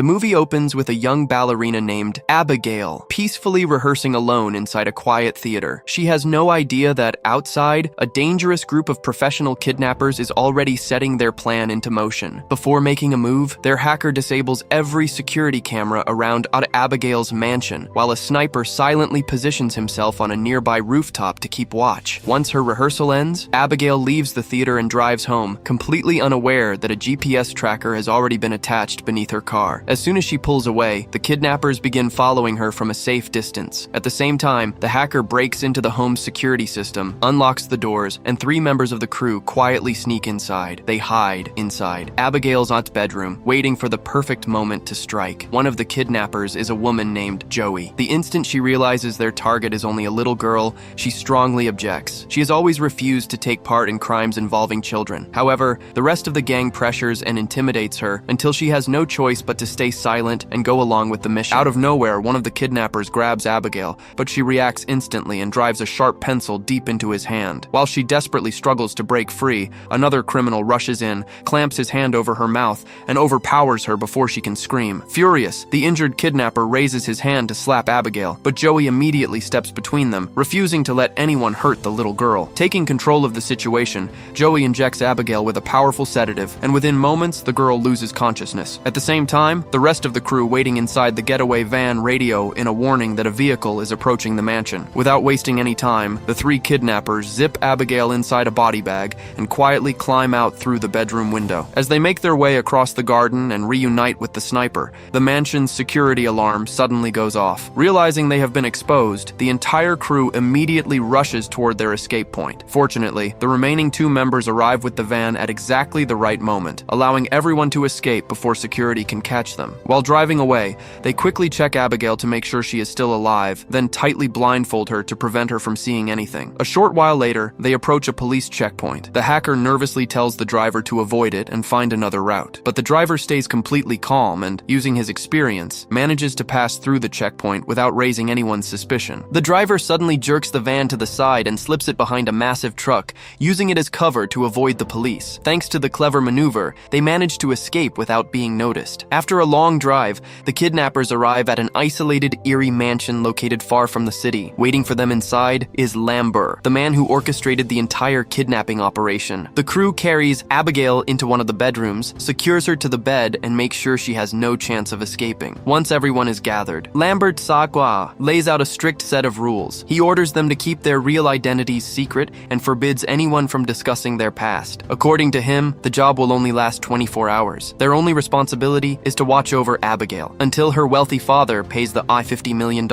The movie opens with a young ballerina named Abigail, peacefully rehearsing alone inside a quiet theater. She has no idea that outside, a dangerous group of professional kidnappers is already setting their plan into motion. Before making a move, their hacker disables every security camera around Abigail's mansion, while a sniper silently positions himself on a nearby rooftop to keep watch. Once her rehearsal ends, Abigail leaves the theater and drives home, completely unaware that a GPS tracker has already been attached beneath her car. As soon as she pulls away, the kidnappers begin following her from a safe distance. At the same time, the hacker breaks into the home's security system, unlocks the doors, and 3 members of the crew quietly sneak inside. They hide inside Abigail's aunt's bedroom, waiting for the perfect moment to strike. One of the kidnappers is a woman named Joey. The instant she realizes their target is only a little girl, she strongly objects. She has always refused to take part in crimes involving children. However, the rest of the gang pressures and intimidates her until she has no choice but to stay silent and go along with the mission. Out of nowhere, one of the kidnappers grabs Abigail, but she reacts instantly and drives a sharp pencil deep into his hand. While she desperately struggles to break free, another criminal rushes in, clamps his hand over her mouth, and overpowers her before she can scream. Furious, the injured kidnapper raises his hand to slap Abigail, but Joey immediately steps between them, refusing to let anyone hurt the little girl. Taking control of the situation, Joey injects Abigail with a powerful sedative, and within moments, the girl loses consciousness. At the same time, the rest of the crew waiting inside the getaway van radio in a warning that a vehicle is approaching the mansion. Without wasting any time, the 3 kidnappers zip Abigail inside a body bag and quietly climb out through the bedroom window. As they make their way across the garden and reunite with the sniper, the mansion's security alarm suddenly goes off. Realizing they have been exposed, the entire crew immediately rushes toward their escape point. Fortunately, the remaining 2 members arrive with the van at exactly the right moment, allowing everyone to escape before security can catch them. While driving away, they quickly check Abigail to make sure she is still alive, then tightly blindfold her to prevent her from seeing anything. A short while later, they approach a police checkpoint. The hacker nervously tells the driver to avoid it and find another route. But the driver stays completely calm and, using his experience, manages to pass through the checkpoint without raising anyone's suspicion. The driver suddenly jerks the van to the side and slips it behind a massive truck, using it as cover to avoid the police. Thanks to the clever maneuver, they manage to escape without being noticed. After a long drive, the kidnappers arrive at an isolated, eerie mansion located far from the city. Waiting for them inside is Lambert, the man who orchestrated the entire kidnapping operation. The crew carries Abigail into one of the bedrooms, secures her to the bed, and makes sure she has no chance of escaping. Once everyone is gathered, Lambert Sagwa lays out a strict set of rules. He orders them to keep their real identities secret and forbids anyone from discussing their past. According to him, the job will only last 24 hours. Their only responsibility is to watch over Abigail until her wealthy father pays the $50 million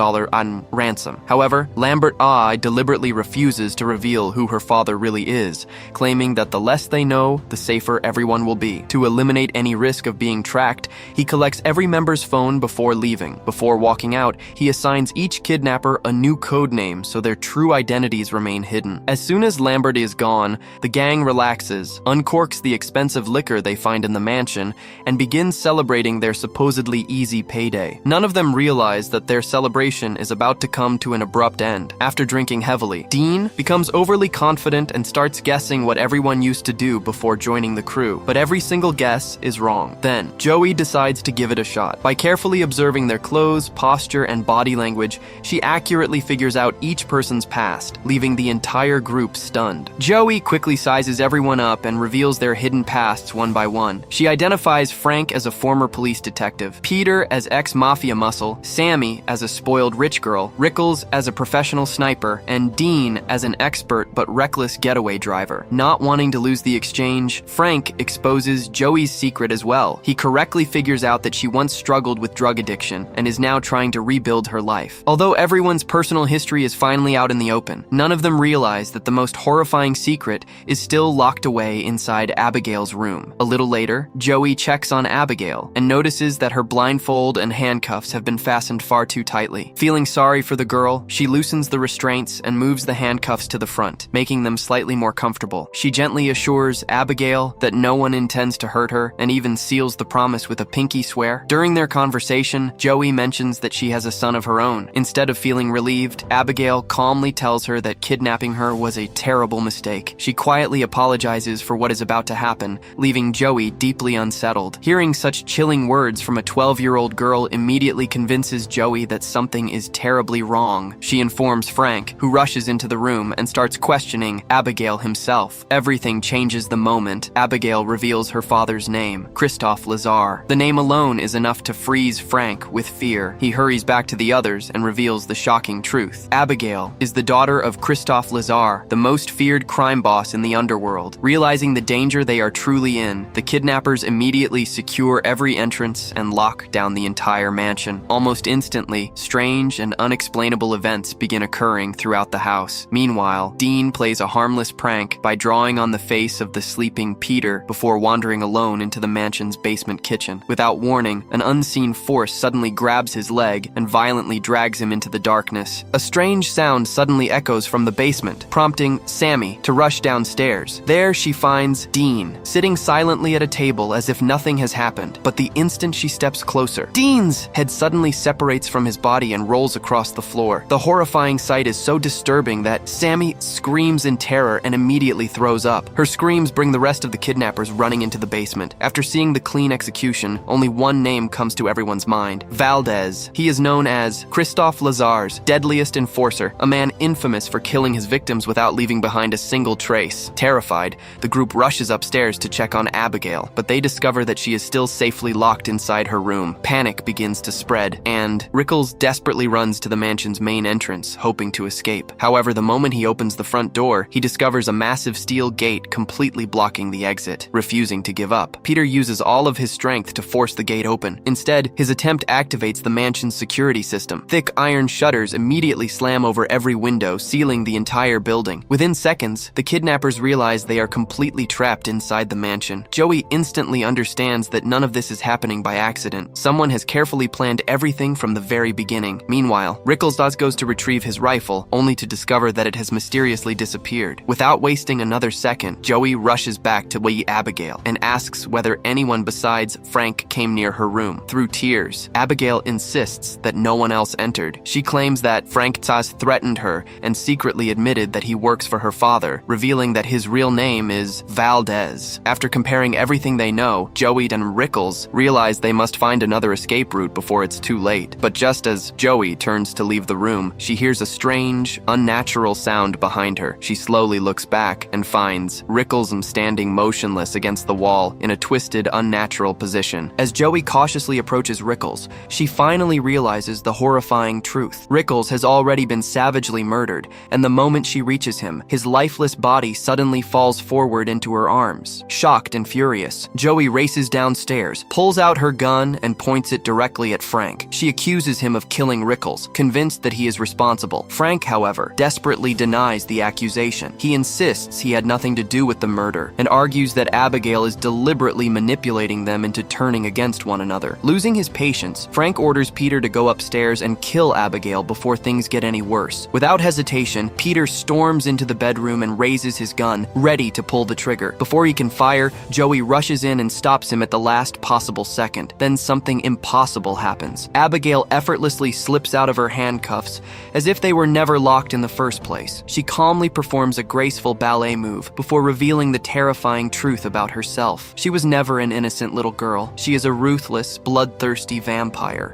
ransom. However, Lambert deliberately refuses to reveal who her father really is, claiming that the less they know, the safer everyone will be. To eliminate any risk of being tracked, he collects every member's phone before leaving. Before walking out, he assigns each kidnapper a new code name so their true identities remain hidden. As soon as Lambert is gone, the gang relaxes, uncorks the expensive liquor they find in the mansion, and begins celebrating their supposedly easy payday. None of them realize that their celebration is about to come to an abrupt end. After drinking heavily, Dean becomes overly confident and starts guessing what everyone used to do before joining the crew, but every single guess is wrong. Then, Joey decides to give it a shot. By carefully observing their clothes, posture, and body language, she accurately figures out each person's past, leaving the entire group stunned. Joey quickly sizes everyone up and reveals their hidden pasts one by one. She identifies Frank as a former police detective, Peter as ex-mafia muscle, Sammy as a spoiled rich girl, Rickles as a professional sniper, and Dean as an expert but reckless getaway driver. Not wanting to lose the exchange, Frank exposes Joey's secret as well. He correctly figures out that she once struggled with drug addiction and is now trying to rebuild her life. Although everyone's personal history is finally out in the open, none of them realize that the most horrifying secret is still locked away inside Abigail's room. A little later, Joey checks on Abigail and notices that her blindfold and handcuffs have been fastened far too tightly. Feeling sorry for the girl, she loosens the restraints and moves the handcuffs to the front, making them slightly more comfortable. She gently assures Abigail that no one intends to hurt her and even seals the promise with a pinky swear. During their conversation, Joey mentions that she has a son of her own. Instead of feeling relieved, Abigail calmly tells her that kidnapping her was a terrible mistake. She quietly apologizes for what is about to happen, leaving Joey deeply unsettled. Hearing such chilling words words from a 12-year-old girl immediately convinces Joey that something is terribly wrong. She informs Frank, who rushes into the room and starts questioning Abigail himself. Everything changes the moment Abigail reveals her father's name, Christophe Lazare. The name alone is enough to freeze Frank with fear. He hurries back to the others and reveals the shocking truth. Abigail is the daughter of Christophe Lazare, the most feared crime boss in the underworld. Realizing the danger they are truly in, the kidnappers immediately secure every entrance and lock down the entire mansion. Almost instantly, strange and unexplainable events begin occurring throughout the house. Meanwhile, Dean plays a harmless prank by drawing on the face of the sleeping Peter before wandering alone into the mansion's basement kitchen. Without warning, an unseen force suddenly grabs his leg and violently drags him into the darkness. A strange sound suddenly echoes from the basement, prompting Sammy to rush downstairs. There she finds Dean, sitting silently at a table as if nothing has happened. But the instant she steps closer, Dean's head suddenly separates from his body and rolls across the floor. The horrifying sight is so disturbing that Sammy screams in terror and immediately throws up. Her screams bring the rest of the kidnappers running into the basement. After seeing the clean execution, only one name comes to everyone's mind: Valdez. He is known as Christophe Lazare's deadliest enforcer, a man infamous for killing his victims without leaving behind a single trace. Terrified, the group rushes upstairs to check on Abigail, but they discover that she is still safely locked inside her room. Panic begins to spread, and Rickles desperately runs to the mansion's main entrance, hoping to escape. However, the moment he opens the front door, he discovers a massive steel gate completely blocking the exit. Refusing to give up, Peter uses all of his strength to force the gate open. Instead, his attempt activates the mansion's security system. Thick iron shutters immediately slam over every window, sealing the entire building. Within seconds, the kidnappers realize they are completely trapped inside the mansion. Joey instantly understands that none of this is happening by accident. Someone has carefully planned everything from the very beginning. Meanwhile, Rickles goes to retrieve his rifle, only to discover that it has mysteriously disappeared. Without wasting another second, Joey rushes back to Abigail and asks whether anyone besides Frank came near her room. Through tears, Abigail insists that no one else entered. She claims that Frank Taz threatened her and secretly admitted that he works for her father, revealing that his real name is Valdez. After comparing everything they know, Joey and Rickles realize they must find another escape route before it's too late. But just as Joey turns to leave the room, she hears a strange, unnatural sound behind her. She slowly looks back and finds Rickles standing motionless against the wall in a twisted, unnatural position. As Joey cautiously approaches Rickles, she finally realizes the horrifying truth. Rickles has already been savagely murdered, and the moment she reaches him, his lifeless body suddenly falls forward into her arms. Shocked and furious, Joey races downstairs, pulls out her gun, and points it directly at Frank. She accuses him of killing Rickles, convinced that he is responsible. Frank, however, desperately denies the accusation. He insists he had nothing to do with the murder and argues that Abigail is deliberately manipulating them into turning against one another. Losing his patience, Frank orders Peter to go upstairs and kill Abigail before things get any worse. Without hesitation, Peter storms into the bedroom and raises his gun, ready to pull the trigger. Before he can fire, Joey rushes in and stops him at the last possible second. Then something impossible happens. Abigail effortlessly slips out of her handcuffs as if they were never locked in the first place. She calmly performs a graceful ballet move before revealing the terrifying truth about herself. She was never an innocent little girl. She is a ruthless, bloodthirsty vampire.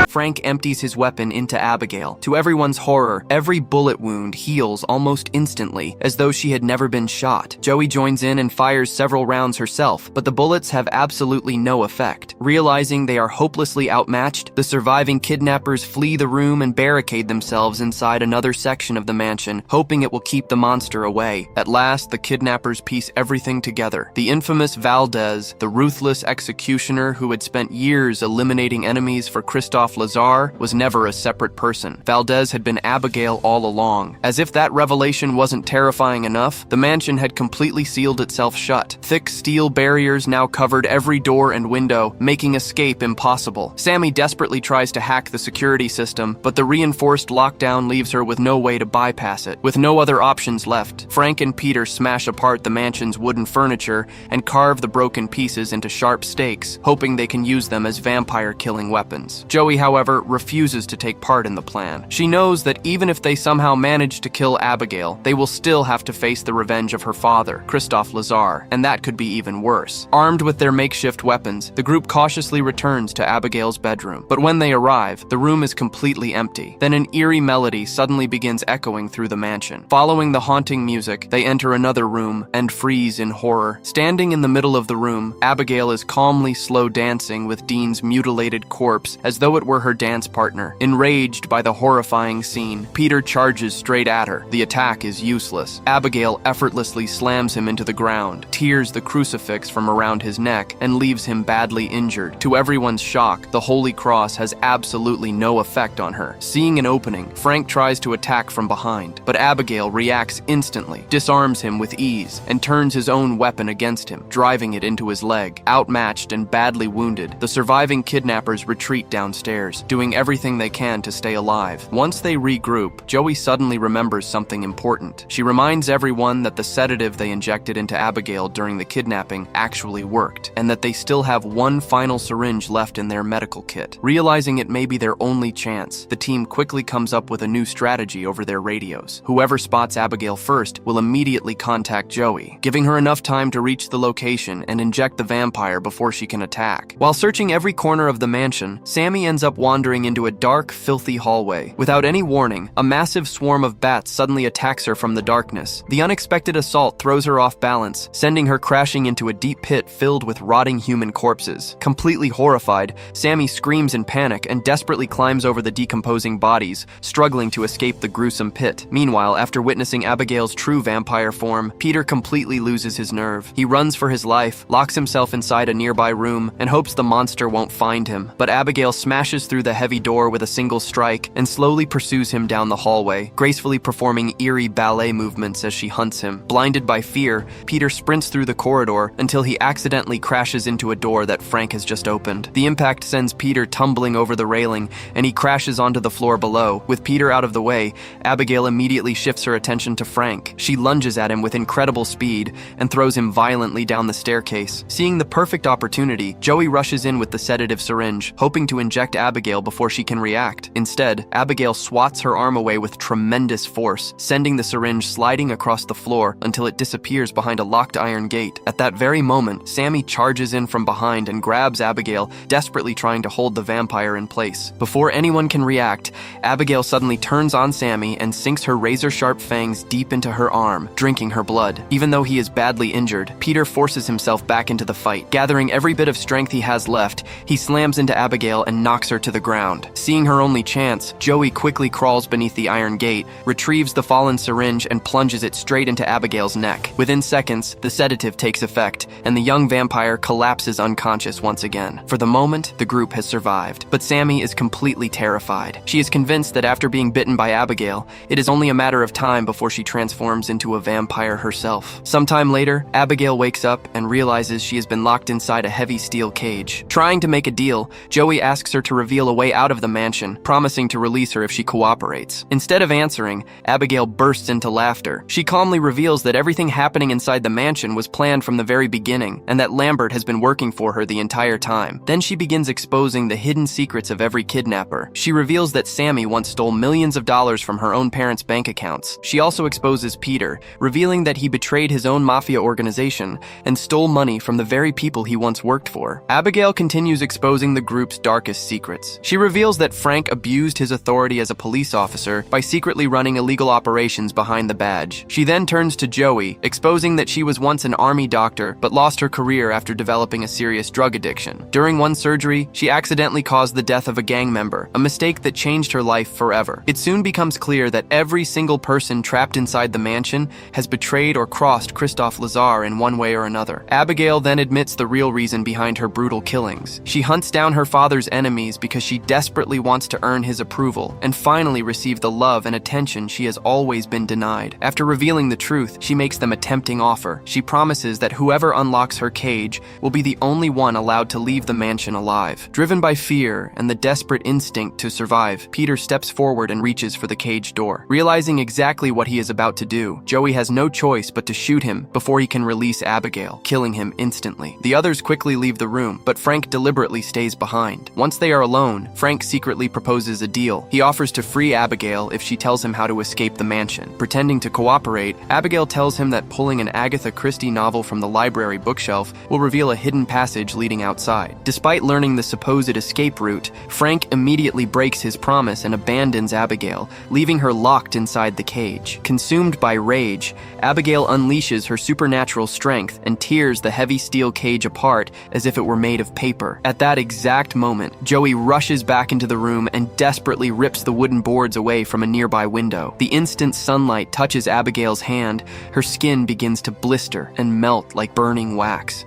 Frank empties his weapon into Abigail. To everyone's horror, every bullet wound heals almost instantly, as though she had never been shot. Joey joins in and fires several rounds herself, but the bullets have absolutely no effect. Realizing they are hopelessly outmatched, the surviving kidnappers flee the room and barricade themselves inside another section of the mansion, hoping it will keep the monster away. At last, the kidnappers piece everything together. The infamous Valdez, the ruthless executioner who had spent years eliminating enemies for Christophe Lazare, was never a separate person. Valdez had been Abigail all along. As if that revelation wasn't terrifying enough, the mansion had completely sealed itself shut. Thick steel barriers now covered every door and window, making escape impossible. Sammy desperately tries to hack the security system, but the reinforced lockdown leaves her with no way to bypass it. With no other options left, Frank and Peter smash apart the mansion's wooden furniture and carve the broken pieces into sharp stakes, hoping they can use them as vampire-killing weapons. Joey, however, refuses to take part in the plan. She knows that even if they somehow manage to kill Abigail, they will still have to face the revenge of her father, Christophe Lazare, and that could be even worse. Armed Armed with their makeshift weapons, the group cautiously returns to Abigail's bedroom. But when they arrive, the room is completely empty. Then an eerie melody suddenly begins echoing through the mansion. Following the haunting music, they enter another room and freeze in horror. Standing in the middle of the room, Abigail is calmly slow dancing with Dean's mutilated corpse as though it were her dance partner. Enraged by the horrifying scene, Peter charges straight at her. The attack is useless. Abigail effortlessly slams him into the ground, tears the crucifix from around his neck, and leaves him badly injured. To everyone's shock, the Holy Cross has absolutely no effect on her. Seeing an opening, Frank tries to attack from behind, but Abigail reacts instantly, disarms him with ease, and turns his own weapon against him, driving it into his leg. Outmatched and badly wounded, the surviving kidnappers retreat downstairs, doing everything they can to stay alive. Once they regroup, Joey suddenly remembers something important. She reminds everyone that the sedative they injected into Abigail during the kidnapping actually worked, and that they still have one final syringe left in their medical kit. Realizing it may be their only chance, the team quickly comes up with a new strategy over their radios. Whoever spots Abigail first will immediately contact Joey, giving her enough time to reach the location and inject the vampire before she can attack. While searching every corner of the mansion, Sammy ends up wandering into a dark, filthy hallway. Without any warning, a massive swarm of bats suddenly attacks her from the darkness. The unexpected assault throws her off balance, sending her crashing into a deep pit filled with rotting human corpses. Completely horrified, Sammy screams in panic and desperately climbs over the decomposing bodies, struggling to escape the gruesome pit. Meanwhile, after witnessing Abigail's true vampire form, Peter completely loses his nerve. He runs for his life, locks himself inside a nearby room, and hopes the monster won't find him. But Abigail smashes through the heavy door with a single strike and slowly pursues him down the hallway, gracefully performing eerie ballet movements as she hunts him. Blinded by fear, Peter sprints through the corridor until he accidentally crashes into a door that Frank has just opened. The impact sends Peter tumbling over the railing, and he crashes onto the floor below. With Peter out of the way, Abigail immediately shifts her attention to Frank. She lunges at him with incredible speed and throws him violently down the staircase. Seeing the perfect opportunity, Joey rushes in with the sedative syringe, hoping to inject Abigail before she can react. Instead, Abigail swats her arm away with tremendous force, sending the syringe sliding across the floor until it disappears behind a locked iron gate. At that very moment, Sammy charges in from behind and grabs Abigail, desperately trying to hold the vampire in place. Before anyone can react, Abigail suddenly turns on Sammy and sinks her razor-sharp fangs deep into her arm, drinking her blood. Even though he is badly injured, Peter forces himself back into the fight. Gathering every bit of strength he has left, he slams into Abigail and knocks her to the ground. Seeing her only chance, Joey quickly crawls beneath the iron gate, retrieves the fallen syringe, and plunges it straight into Abigail's neck. Within seconds, the sedative takes effect, and the young vampire collapses unconscious once again. For the moment, the group has survived, but Sammy is completely terrified. She is convinced that after being bitten by Abigail, it is only a matter of time before she transforms into a vampire herself. Sometime later, Abigail wakes up and realizes she has been locked inside a heavy steel cage. Trying to make a deal, Joey asks her to reveal a way out of the mansion, promising to release her if she cooperates. Instead of answering, Abigail bursts into laughter. She calmly reveals that everything happening inside the mansion was planned from the very beginning, and that Lambert has been working for her the entire time. Then she begins exposing the hidden secrets of every kidnapper. She reveals that Sammy once stole millions of dollars from her own parents' bank accounts. She also exposes Peter, revealing that he betrayed his own mafia organization and stole money from the very people he once worked for. Abigail continues exposing the group's darkest secrets. She reveals that Frank abused his authority as a police officer by secretly running illegal operations behind the badge. She then turns to Joey, exposing that she was once an army doctor but lost her career after developing a serious drug addiction. During one surgery, she accidentally caused the death of a gang member, a mistake that changed her life forever. It soon becomes clear that every single person trapped inside the mansion has betrayed or crossed Christophe Lazar in one way or another. Abigail then admits the real reason behind her brutal killings. She hunts down her father's enemies because she desperately wants to earn his approval and finally receive the love and attention she has always been denied. After revealing the truth, she makes them a tempting offer. She promises that whoever unlocks her cage will be the only one allowed to leave the mansion alive. Driven by fear and the desperate instinct to survive, Peter steps forward and reaches for the cage door. Realizing exactly what he is about to do, Joey has no choice but to shoot him before he can release Abigail, killing him instantly. The others quickly leave the room, but Frank deliberately stays behind. Once they are alone, Frank secretly proposes a deal. He offers to free Abigail if she tells him how to escape the mansion. Pretending to cooperate, Abigail tells him that pulling an Agatha Christie novel from the library bookshelf bookshelf will reveal a hidden passage leading outside. Despite learning the supposed escape route, Frank immediately breaks his promise and abandons Abigail, leaving her locked inside the cage. Consumed by rage, Abigail unleashes her supernatural strength and tears the heavy steel cage apart as if it were made of paper. At that exact moment, Joey rushes back into the room and desperately rips the wooden boards away from a nearby window. The instant sunlight touches Abigail's hand, her skin begins to blister and melt like burning wax.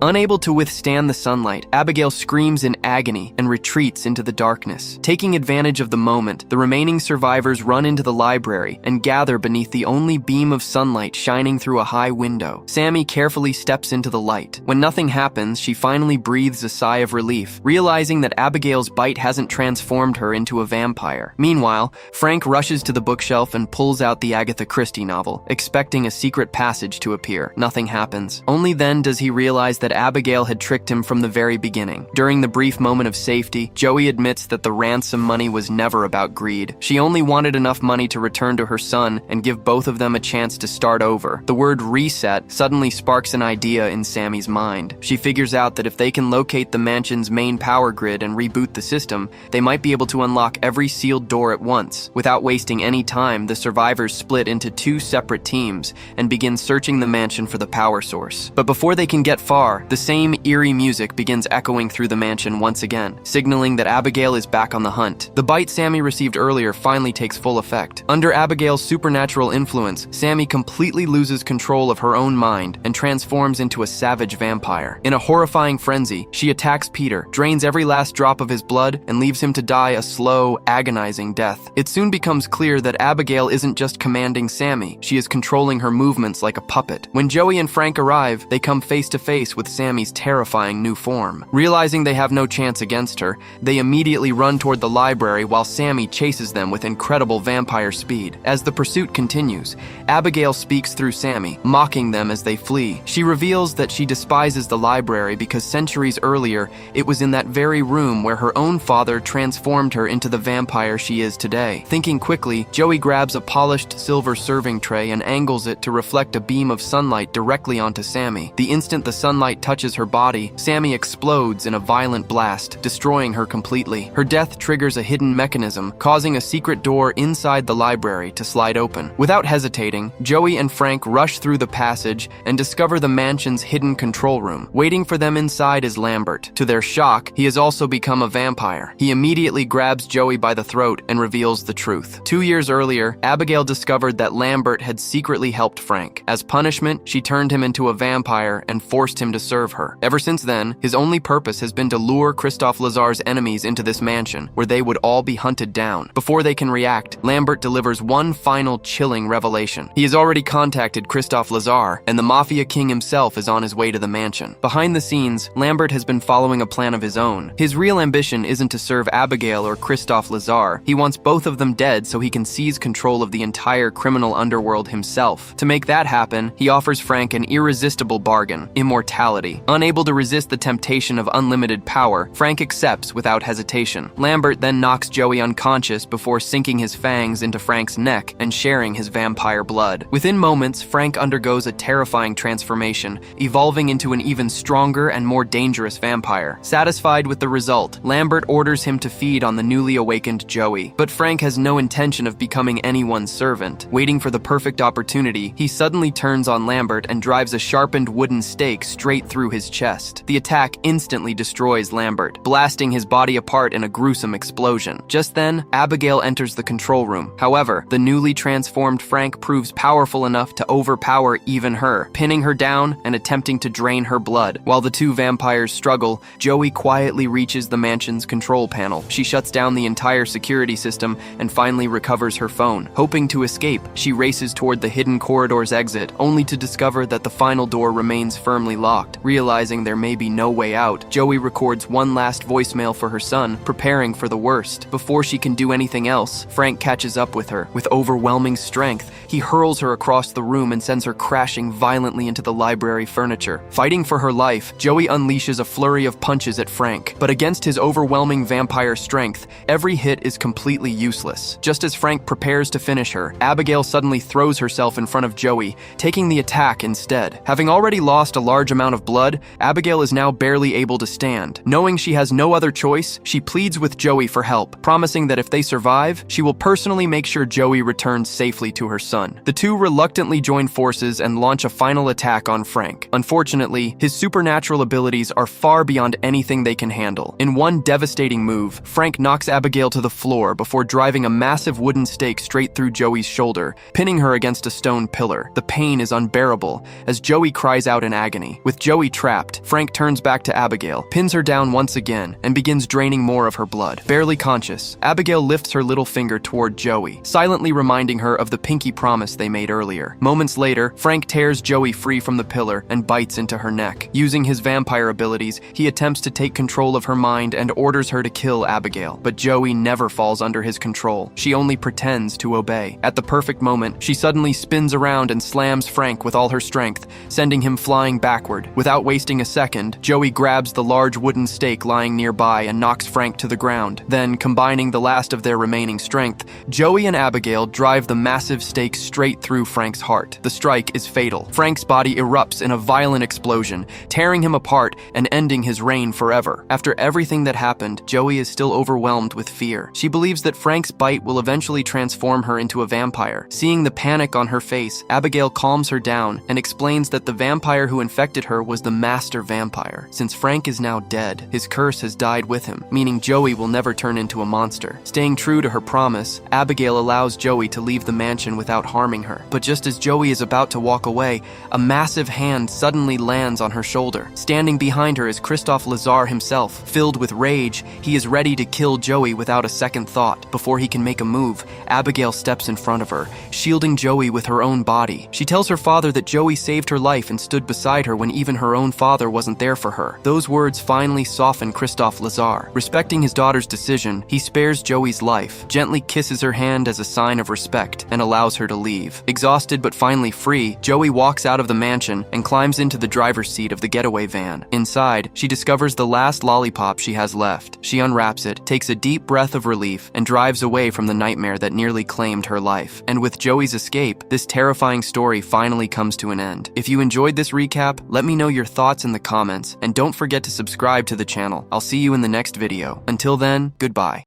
Unable to withstand the sunlight, Abigail screams in agony and retreats into the darkness. Taking advantage of the moment, the remaining survivors run into the library and gather beneath the only beam of sunlight shining through a high window. Sammy carefully steps into the light. When nothing happens, she finally breathes a sigh of relief, realizing that Abigail's bite hasn't transformed her into a vampire. Meanwhile, Frank rushes to the bookshelf and pulls out the Agatha Christie novel, expecting a secret passage to appear. Nothing happens. Only then does he realize that Abigail had tricked him from the very beginning. During the brief moment of safety, Joey admits that the ransom money was never about greed. She only wanted enough money to return to her son and give both of them a chance to start over. The word reset suddenly sparks an idea in Sammy's mind. She figures out that if they can locate the mansion's main power grid and reboot the system, they might be able to unlock every sealed door at once. Without wasting any time, the survivors split into two separate teams and begin searching the mansion for the power source. But before they can get far, the same eerie music begins echoing through the mansion once again, signaling that Abigail is back on the hunt. The bite Sammy received earlier finally takes full effect. Under Abigail's supernatural influence, Sammy completely loses control of her own mind and transforms into a savage vampire. In a horrifying frenzy, she attacks Peter, drains every last drop of his blood, and leaves him to die a slow, agonizing death. It soon becomes clear that Abigail isn't just commanding Sammy, she is controlling her movements like a puppet. When Joey and Frank arrive, they come face to face with Sammy's terrifying new form. Realizing they have no chance against her, they immediately run toward the library while Sammy chases them with incredible vampire speed. As the pursuit continues, Abigail speaks through Sammy, mocking them as they flee. She reveals that she despises the library because centuries earlier, it was in that very room where her own father transformed her into the vampire she is today. Thinking quickly, Joey grabs a polished silver serving tray and angles it to reflect a beam of sunlight directly onto Sammy. The instant the sunlight touches her body, Sammy explodes in a violent blast, destroying her completely. Her death triggers a hidden mechanism, causing a secret door inside the library to slide open. Without hesitating, Joey and Frank rush through the passage and discover the mansion's hidden control room. Waiting for them inside is Lambert. To their shock, he has also become a vampire. He immediately grabs Joey by the throat and reveals the truth. 2 years earlier, Abigail discovered that Lambert had secretly helped Frank. As punishment, she turned him into a vampire and forced him to serve her. Ever since then, his only purpose has been to lure Christophe Lazar's enemies into this mansion, where they would all be hunted down. Before they can react, Lambert delivers one final chilling revelation. He has already contacted Christophe Lazar, and the Mafia King himself is on his way to the mansion. Behind the scenes, Lambert has been following a plan of his own. His real ambition isn't to serve Abigail or Christophe Lazar. He wants both of them dead so he can seize control of the entire criminal underworld himself. To make that happen, he offers Frank an irresistible bargain: immortality. Unable to resist the temptation of unlimited power, Frank accepts without hesitation. Lambert then knocks Joey unconscious before sinking his fangs into Frank's neck and sharing his vampire blood. Within moments, Frank undergoes a terrifying transformation, evolving into an even stronger and more dangerous vampire. Satisfied with the result, Lambert orders him to feed on the newly awakened Joey. But Frank has no intention of becoming anyone's servant. Waiting for the perfect opportunity, he suddenly turns on Lambert and drives a sharpened wooden stake straight through his chest. The attack instantly destroys Lambert, blasting his body apart in a gruesome explosion. Just then, Abigail enters the control room. However, the newly transformed Frank proves powerful enough to overpower even her, pinning her down and attempting to drain her blood. While the two vampires struggle, Joey quietly reaches the mansion's control panel. She shuts down the entire security system and finally recovers her phone. Hoping to escape, she races toward the hidden corridor's exit, only to discover that the final door remains firmly locked. out. Realizing there may be no way out, Joey records one last voicemail for her son, preparing for the worst. Before she can do anything else, Frank catches up with her. With overwhelming strength, he hurls her across the room and sends her crashing violently into the library furniture. Fighting for her life, Joey unleashes a flurry of punches at Frank, but against his overwhelming vampire strength, every hit is completely useless. Just as Frank prepares to finish her, Abigail suddenly throws herself in front of Joey, taking the attack instead. Having already lost a large amount of blood, Abigail is now barely able to stand. Knowing she has no other choice, she pleads with Joey for help, promising that if they survive, she will personally make sure Joey returns safely to her son. The two reluctantly join forces and launch a final attack on Frank. Unfortunately, his supernatural abilities are far beyond anything they can handle. In one devastating move, Frank knocks Abigail to the floor before driving a massive wooden stake straight through Joey's shoulder, pinning her against a stone pillar. The pain is unbearable as Joey cries out in agony. With Joey trapped, Frank turns back to Abigail, pins her down once again, and begins draining more of her blood. Barely conscious, Abigail lifts her little finger toward Joey, silently reminding her of the pinky promise they made earlier. Moments later, Frank tears Joey free from the pillar and bites into her neck. Using his vampire abilities, he attempts to take control of her mind and orders her to kill Abigail. But Joey never falls under his control. She only pretends to obey. At the perfect moment, she suddenly spins around and slams Frank with all her strength, sending him flying backward. Without wasting a second, Joey grabs the large wooden stake lying nearby and knocks Frank to the ground. Then, combining the last of their remaining strength, Joey and Abigail drive the massive stake straight through Frank's heart. The strike is fatal. Frank's body erupts in a violent explosion, tearing him apart and ending his reign forever. After everything that happened, Joey is still overwhelmed with fear. She believes that Frank's bite will eventually transform her into a vampire. Seeing the panic on her face, Abigail calms her down and explains that the vampire who infected her was the master vampire. Since Frank is now dead, his curse has died with him, meaning Joey will never turn into a monster. Staying true to her promise, Abigail allows Joey to leave the mansion without harming her. But just as Joey is about to walk away, a massive hand suddenly lands on her shoulder. Standing behind her is Christophe Lazar himself. Filled with rage, he is ready to kill Joey without a second thought. Before he can make a move, Abigail steps in front of her, shielding Joey with her own body. She tells her father that Joey saved her life and stood beside her when even her own father wasn't there for her. Those words finally soften Christophe Lazar. Respecting his daughter's decision, he spares Joey's life, gently kisses her hand as a sign of respect, and allows her to leave. Exhausted but finally free, Joey walks out of the mansion and climbs into the driver's seat of the getaway van. Inside, she discovers the last lollipop she has left. She unwraps it, takes a deep breath of relief, and drives away from the nightmare that nearly claimed her life. And with Joey's escape, this terrifying story finally comes to an end. If you enjoyed this recap, let me know your thoughts in the comments, and don't forget to subscribe to the channel. I'll see you in the next video. Until then, goodbye.